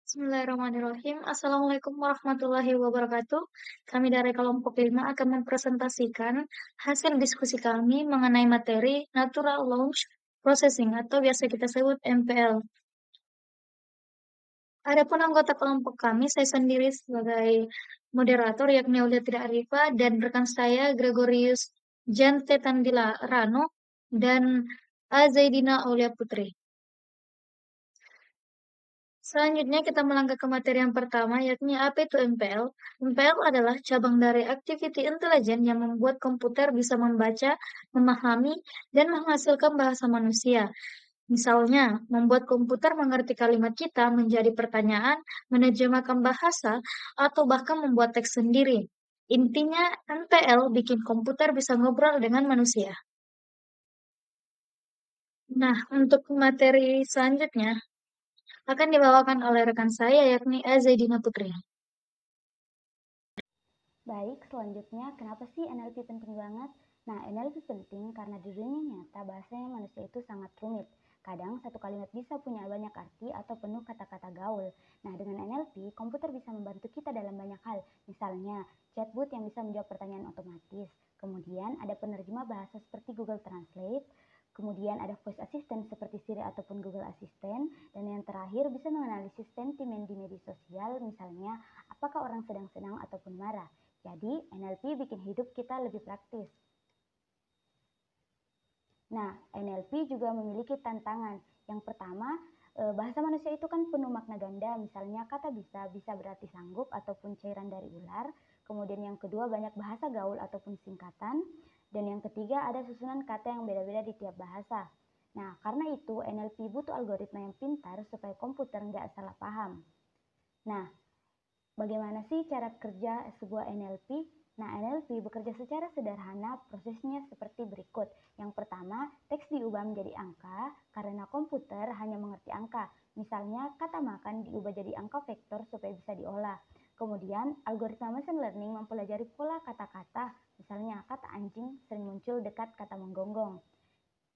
Bismillahirrahmanirrahim. Assalamualaikum warahmatullahi wabarakatuh. Kami dari kelompok 5 akan mempresentasikan hasil diskusi kami mengenai materi Natural Language Processing atau biasa kita sebut NPL. Adapun anggota kelompok kami, saya sendiri sebagai moderator yakni Aulia Tidak Arifa dan rekan saya Gregorius Jante Tandila Rano dan Azaidina Aulia Putri. Selanjutnya kita melangkah ke materi yang pertama, yakni apa itu MPL. MPL adalah cabang dari activity intelijen yang membuat komputer bisa membaca, memahami, dan menghasilkan bahasa manusia. Misalnya, membuat komputer mengerti kalimat kita menjadi pertanyaan, menerjemahkan bahasa, atau bahkan membuat teks sendiri. Intinya, MPL bikin komputer bisa ngobrol dengan manusia. Nah, untuk materi selanjutnya, akan dibawakan oleh rekan saya yakni Azaidina Putri. Baik, selanjutnya kenapa sih NLP penting banget? Nah, NLP penting karena di dunia nyata bahasanya manusia itu sangat rumit. Kadang satu kalimat bisa punya banyak arti atau penuh kata-kata gaul. Nah, dengan NLP, komputer bisa membantu kita dalam banyak hal. Misalnya, chatbot yang bisa menjawab pertanyaan otomatis. Kemudian ada penerjemah bahasa seperti Google Translate. Kemudian ada voice assistant seperti Siri ataupun Google Assistant. Dan yang terakhir bisa menganalisis sentimen di media sosial, misalnya apakah orang sedang senang ataupun marah. Jadi, NLP bikin hidup kita lebih praktis. Nah, NLP juga memiliki tantangan. Yang pertama, bahasa manusia itu kan penuh makna ganda. Misalnya kata bisa berarti sanggup ataupun cairan dari ular. Kemudian yang kedua, banyak bahasa gaul ataupun singkatan. Dan yang ketiga, ada susunan kata yang beda-beda di tiap bahasa. Nah, karena itu NLP butuh algoritma yang pintar supaya komputer nggak salah paham. Nah, bagaimana sih cara kerja sebuah NLP? Nah, NLP bekerja secara sederhana, prosesnya seperti berikut. Yang pertama, teks diubah menjadi angka karena komputer hanya mengerti angka. Misalnya, kata makan diubah jadi angka vektor supaya bisa diolah. Kemudian, algoritma machine learning mempelajari pola kata-kata. Misalnya, kata anjing sering muncul dekat kata menggonggong.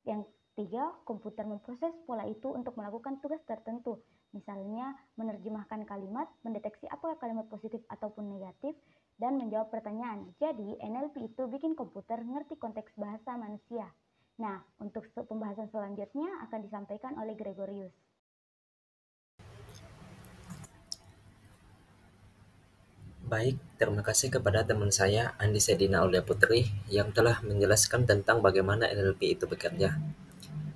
Yang ketiga, komputer memproses pola itu untuk melakukan tugas tertentu. Misalnya, menerjemahkan kalimat, mendeteksi apakah kalimat positif ataupun negatif, dan menjawab pertanyaan. Jadi, NLP itu bikin komputer ngerti konteks bahasa manusia. Nah, untuk pembahasan selanjutnya akan disampaikan oleh Gregorius. Baik, terima kasih kepada teman saya Andi Sedina Aulia Putri yang telah menjelaskan tentang bagaimana NLP itu bekerja.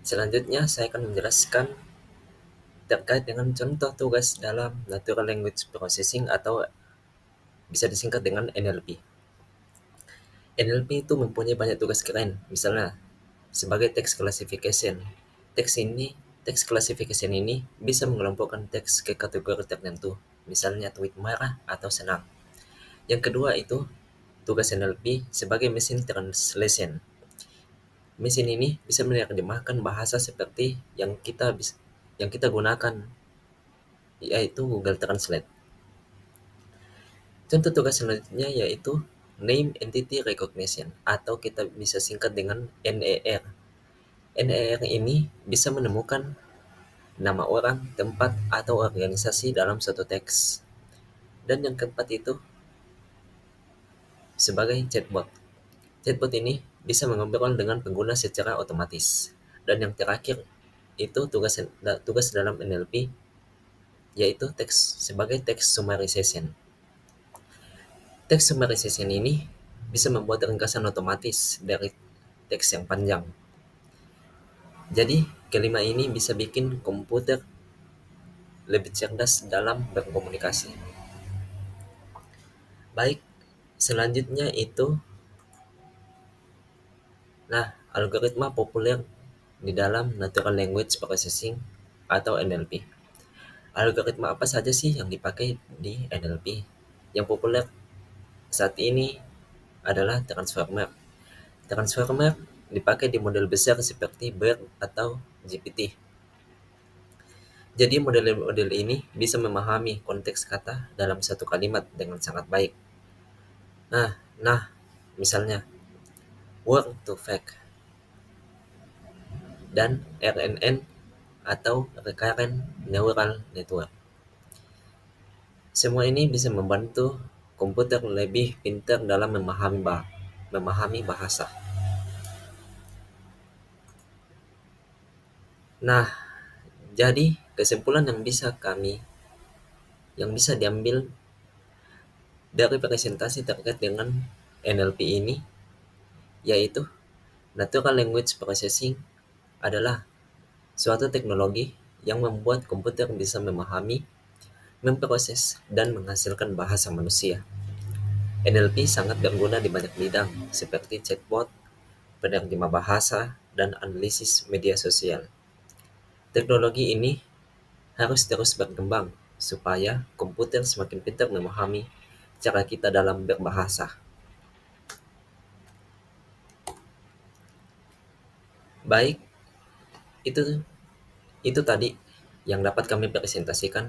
Selanjutnya saya akan menjelaskan terkait dengan contoh tugas dalam Natural Language Processing atau bisa disingkat dengan NLP. NLP itu mempunyai banyak tugas keren, misalnya sebagai text classification. Text classification ini bisa mengelompokkan teks ke kategori tertentu, misalnya tweet marah atau senang. Yang kedua itu tugas NLP sebagai machine translation. Mesin ini bisa menerjemahkan bahasa seperti yang kita gunakan, yaitu Google Translate. Contoh tugas selanjutnya yaitu Name Entity Recognition atau kita bisa singkat dengan NER. NER ini bisa menemukan nama orang, tempat, atau organisasi dalam suatu teks. Dan yang keempat itu sebagai chatbot. Chatbot ini bisa mengobrol dengan pengguna secara otomatis. Dan yang terakhir itu tugas dalam NLP yaitu sebagai text summarization. Text summarization ini bisa membuat ringkasan otomatis dari teks yang panjang. Jadi, kelima ini bisa bikin komputer lebih cerdas dalam berkomunikasi. Baik, selanjutnya itu algoritma populer di dalam Natural Language Processing atau NLP. Algoritma apa saja sih yang dipakai di NLP? Yang populer saat ini adalah transformer. Transformer dipakai di model besar seperti BERT atau GPT. Jadi model-model ini bisa memahami konteks kata dalam satu kalimat dengan sangat baik. Nah, misalnya word to fact dan RNN atau Recurrent Neural Network. Semua ini bisa membantu komputer lebih pintar dalam memahami bahasa. Nah, jadi kesimpulan yang bisa diambil dari presentasi terkait dengan NLP ini yaitu Natural Language Processing adalah suatu teknologi yang membuat komputer bisa memahami, memproses, dan menghasilkan bahasa manusia. NLP sangat berguna di banyak bidang seperti chatbot, penerjemah bahasa, dan analisis media sosial. Teknologi ini harus terus berkembang supaya komputer semakin pintar memahami cara kita dalam berbahasa. Baik, itu itu tadi yang dapat kami presentasikan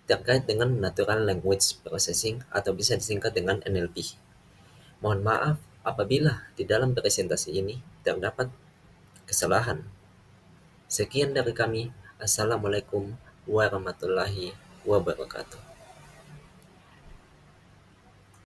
terkait dengan Natural Language Processing atau bisa disingkat dengan NLP. Mohon maaf apabila di dalam presentasi ini terdapat kesalahan. Sekian dari kami. Assalamualaikum warahmatullahi wabarakatuh.